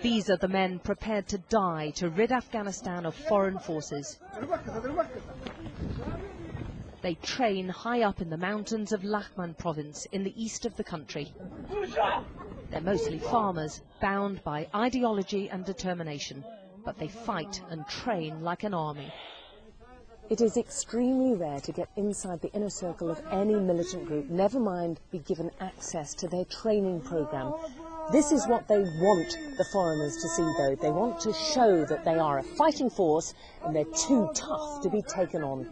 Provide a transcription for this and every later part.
These are the men prepared to die to rid Afghanistan of foreign forces. They train high up in the mountains of Lغمان province in the east of the country. They're mostly farmers, bound by ideology and determination, but they fight and train like an army. It is extremely rare to get inside the inner circle of any militant group, never mind be given access to their training program. This is what they want the foreigners to see, though. They want to show that they are a fighting force and they're too tough to be taken on.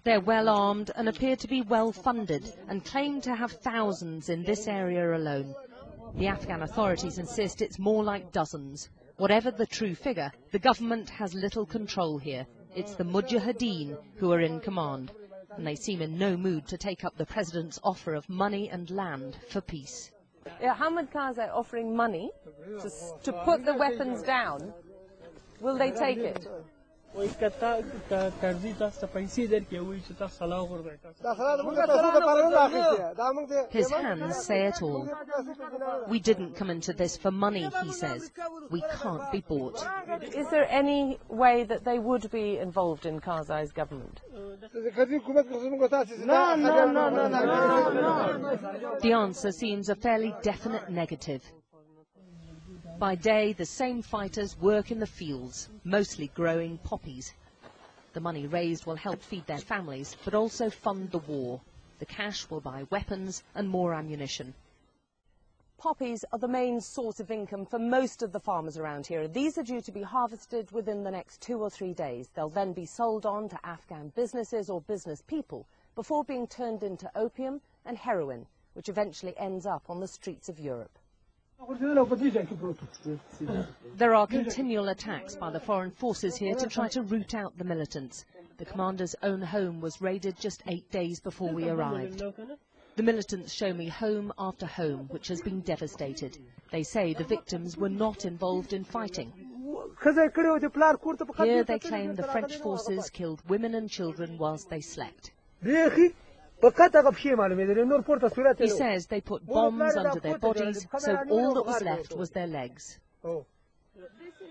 They're well armed and appear to be well funded and claim to have thousands in this area alone. The Afghan authorities insist it's more like dozens. Whatever the true figure, the government has little control here. It's the Mujahideen who are in command, and they seem in no mood to take up the president's offer of money and land for peace. Hamid Karzai offering money to put the weapons down. Will they take it? His hands say it all. We didn't come into this for money, he says. We can't be bought. Is there any way that they would be involved in Karzai's government? No. The answer seems a fairly definite negative. By day, the same fighters work in the fields, mostly growing poppies. The money raised will help feed their families, but also fund the war. The cash will buy weapons and more ammunition. Poppies are the main source of income for most of the farmers around here. These are due to be harvested within the next 2 or 3 days. They'll then be sold on to Afghan businesses or business people before being turned into opium and heroin, which eventually ends up on the streets of Europe. There are continual attacks by the foreign forces here to try to root out the militants. The commander's own home was raided just 8 days before we arrived. The militants show me home after home, which has been devastated. They say the victims were not involved in fighting. Here they claim the French forces killed women and children whilst they slept. He says they put bombs under their bodies, so all that was left was their legs.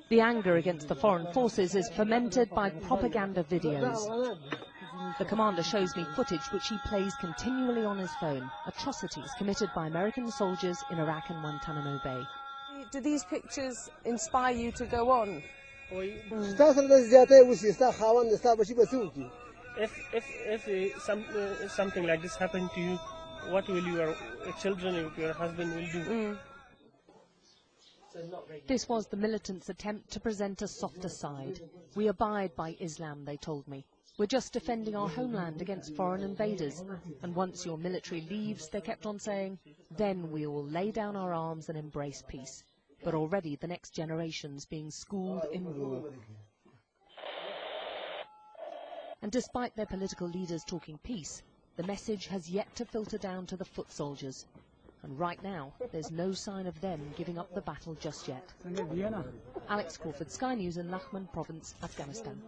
The anger against the foreign forces is fomented by propaganda videos. The commander shows me footage which he plays continually on his phone, atrocities committed by American soldiers in Iraq and Guantanamo Bay. Do these pictures inspire you to go on? If something like this happened to you, what will your children and your husband will do? This was the militants' attempt to present a softer side. We abide by Islam, they told me. We're just defending our homeland against foreign invaders. And once your military leaves, they kept on saying, then we will lay down our arms and embrace peace. But already the next generation's being schooled in war. And despite their political leaders talking peace, the message has yet to filter down to the foot soldiers. And right now, there's no sign of them giving up the battle just yet. Alex Crawford, Sky News in Lغمان province, Afghanistan.